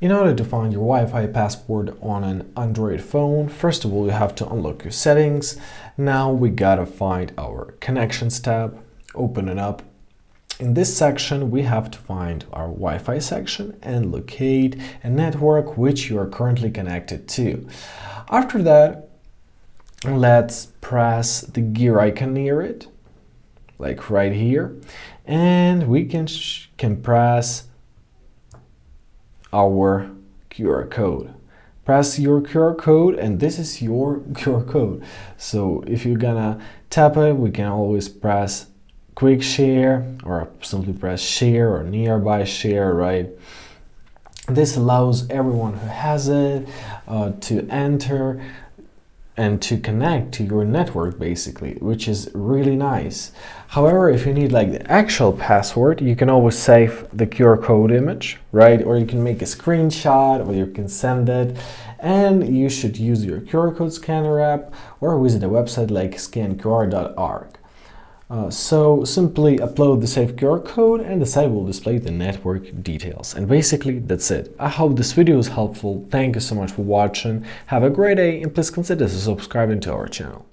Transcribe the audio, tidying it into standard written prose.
In order to find your Wi-Fi password on an Android phone, first of all, you have to unlock your settings. Now we gotta find our connections tab, open it up. In this section, we have to find our Wi-Fi section and locate a network which you are currently connected to. After that, let's press the gear icon near it, like right here, and we can press our QR code. Press your QR code, and this is your QR code. So if you're gonna tap it, we can always press quick share or simply press share or nearby share, right? This allows everyone who has it to enter and to connect to your network, basically, which is really nice. However, if you need like the actual password, you can always save the QR code image, right? Or you can make a screenshot, or you can send it, and you should use your QR code scanner app or visit a website like scanqr.org. So simply upload the saved QR code and the site will display the network details. And basically that's it. I hope this video is helpful. Thank you so much for watching. Have a great day and please consider subscribing to our channel.